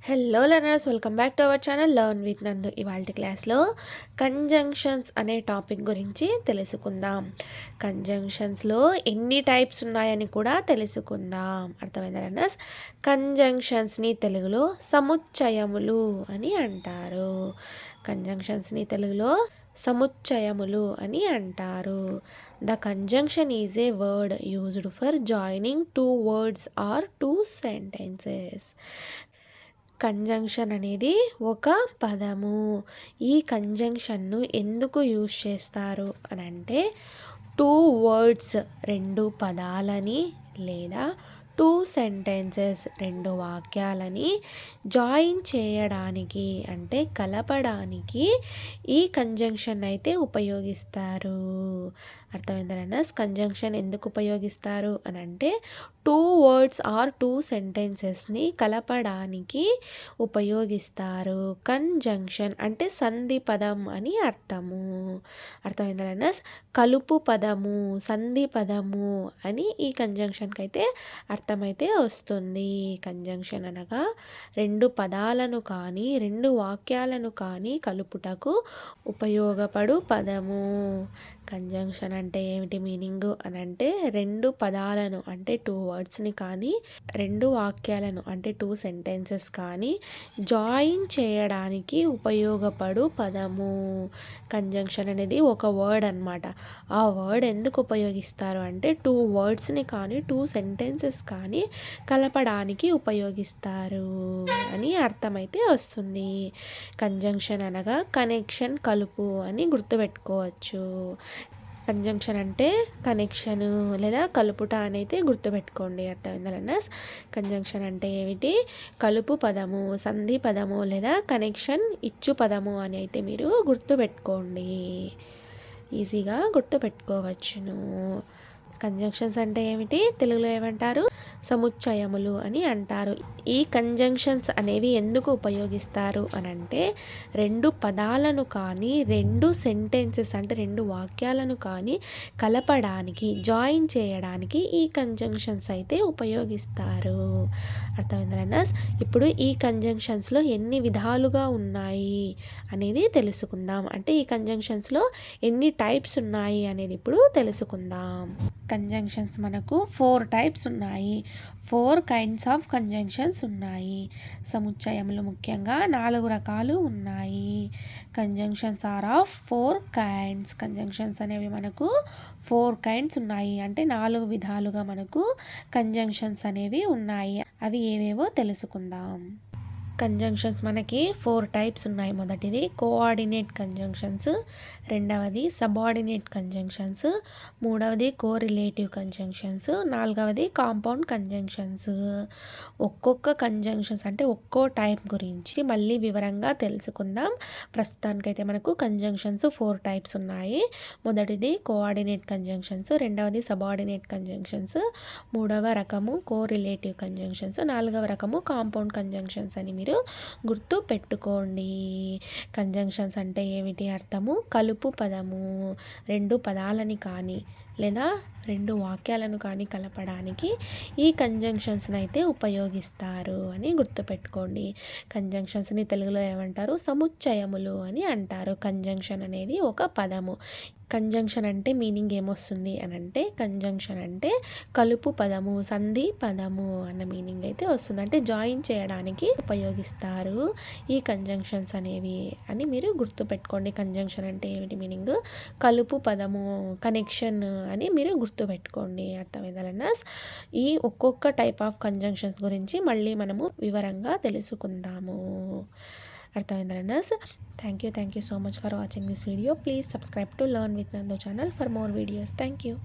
Hello learners, welcome back to our channel learn with నందు. ఇవాళ క్లాస్లో కంజంక్షన్స్ అనే టాపిక్ గురించి తెలుసుకుందాం. కంజంక్షన్స్లో ఎన్ని టైప్స్ ఉన్నాయని కూడా తెలుసుకుందాం. అర్థమైందా లర్నర్స్? కంజంక్షన్స్ని తెలుగులో సముచ్చయములు అని అంటారు. కంజంక్షన్స్ని తెలుగులో సముచ్చయములు అని అంటారు. The conjunction is a word used for joining two words or two sentences. Conjunction అనేది ఒక పదము. ఈ కంజంక్షన్ను ఎందుకు యూజ్ చేస్తారు అని అంటే, టూ వర్డ్స్ రెండు పదాలని లేదా టూ సెంటెన్సెస్ రెండు వాక్యాలని జాయిన్ చేయడానికి అంటే కలపడానికి ఈ కంజంక్షన్ అయితే ఉపయోగిస్తారు. అర్థమైందా లర్నర్స్? కంజంక్షన్ ఎందుకు ఉపయోగిస్తారు అని అంటే, టూ వర్డ్స్ ఆర్ టూ సెంటెన్సెస్ని కలపడానికి ఉపయోగిస్తారు. కంజంక్షన్ అంటే సంధి పదం అని అర్థము. అర్థమైందా లర్నర్స్? కలుపు పదము, సంధి పదము అని ఈ కంజంక్షన్కి అయితే అర్థమైతే వస్తుంది. కంజంక్షన్ అనగా రెండు పదాలను కానీ రెండు వాక్యాలను కానీ కలుపుటకు ఉపయోగపడు పదము. కంజంక్షన్ అంటే ఏమిటి మీనింగ్ అని అంటే, రెండు పదాలను అంటే టూ వర్డ్స్ని కానీ రెండు వాక్యాలను అంటే టూ సెంటెన్సెస్ కానీ జాయిన్ చేయడానికి ఉపయోగపడు పదము. కంజంక్షన్ అనేది ఒక వర్డ్ అన్నమాట. ఆ వర్డ్ ఎందుకు ఉపయోగిస్తారు అంటే, టూ వర్డ్స్ని కానీ టూ సెంటెన్సెస్ కానీ కలపడానికి ఉపయోగిస్తారు అని అర్థమైతే వస్తుంది. కంజంక్షన్ అనగా కనెక్షన్, కలుపు అని గుర్తుపెట్టుకోవచ్చు. కంజంక్షన్ అంటే కనెక్షన్ లేదా కలుపుట అని అయితే గుర్తుపెట్టుకోండి. అర్థమైందా లర్నర్స్? కంజంక్షన్ అంటే ఏమిటి? కలుపు పదము, సంధి పదము లేదా కనెక్షన్ ఇచ్చు పదము అని అయితే మీరు గుర్తుపెట్టుకోండి. ఈజీగా గుర్తుపెట్టుకోవచ్చును. కంజంక్షన్స్ అంటే ఏమిటి? తెలుగులో ఏమంటారు? సముచ్చయములు అని అంటారు. ఈ కంజంక్షన్స్ అనేవి ఎందుకు ఉపయోగిస్తారు అని అంటే, రెండు పదాలను కానీ రెండు సెంటెన్సెస్ అంటే రెండు వాక్యాలను కానీ కలపడానికి జాయిన్ చేయడానికి ఈ కంజంక్షన్స్ అయితే ఉపయోగిస్తారు. అర్థమైందా లర్నర్స్? ఇప్పుడు ఈ కంజంక్షన్స్లో ఎన్ని విధాలుగా ఉన్నాయి అనేది తెలుసుకుందాం. అంటే ఈ కంజంక్షన్స్లో ఎన్ని టైప్స్ ఉన్నాయి అనేది ఇప్పుడు తెలుసుకుందాం. కంజంక్షన్స్ మనకు 4 టైప్స్ ఉన్నాయి. 4 కైండ్స్ ఆఫ్ కంజంక్షన్స్ ఉన్నాయి. సముచ్చయములు ముఖ్యంగా 4 రకాలు ఉన్నాయి. Conjunctions are of 4 kinds. Conjunctions అనేవి మనకు 4 కైండ్స్ ఉన్నాయి. అంటే 4 విధాలుగా మనకు కంజంక్షన్స్ అనేవి ఉన్నాయి. అవి ఏవేవో తెలుసుకుందాం. కంజంక్షన్స్ మనకి 4 టైప్స్ ఉన్నాయి. మొదటిది కోఆర్డినేట్ కంజంక్షన్స్, రెండవది సబార్డినేట్ కంజంక్షన్స్, మూడవది కోరిలేటివ్ కంజంక్షన్స్, నాలుగవది కాంపౌండ్ కంజంక్షన్స్. ఒక్కొక్క కంజంక్షన్స్ అంటే ఒక్కో టైప్ గురించి మళ్ళీ వివరంగా తెలుసుకుందాం. ప్రస్తుతానికైతే మనకు కంజంక్షన్స్ 4 టైప్స్ ఉన్నాయి. మొదటిది కోఆర్డినేట్ కంజంక్షన్స్, రెండవది సబార్డినేట్ కంజంక్షన్స్, మూడవ రకము కోరిలేటివ్ కంజంక్షన్స్, నాలుగవ రకము కాంపౌండ్ కంజంక్షన్స్ అని మీరు గుర్తు పెట్టుకోండి. కంజంక్షన్స్ అంటే ఏమిటి అర్థము? కలుపు పదము. రెండు పదాలని కానీ లేదా రెండు వాక్యాలను కానీ కలపడానికి ఈ కంజంక్షన్స్ని అయితే ఉపయోగిస్తారు అని గుర్తుపెట్టుకోండి. కంజంక్షన్స్ని తెలుగులో ఏమంటారు? సముచ్చయములు అని అంటారు. కంజంక్షన్ అనేది ఒక పదము. కంజంక్షన్ అంటే మీనింగ్ ఏమొస్తుంది అని అంటే, కంజంక్షన్ అంటే కలుపు పదము, సంధి పదము అన్న మీనింగ్ అయితే వస్తుంది. అంటే జాయిన్ చేయడానికి ఉపయోగిస్తారు ఈ కంజంక్షన్స్ అనేవి అని మీరు గుర్తుపెట్టుకోండి. కంజంక్షన్ అంటే ఏమిటి మీనింగ్? కలుపు పదము, కనెక్షన్ అని మీరు గుర్తుపెట్టుకోండి. అర్థమైందా లర్నర్స్? ఈ ఒక్కొక్క టైప్ ఆఫ్ కంజంక్షన్స్ గురించి మళ్ళీ మనము వివరంగా తెలుసుకుందాము. అర్థమైందా learners? Thank you so much for watching this video. Please subscribe to Learn with Nandu channel for more videos. Thank you.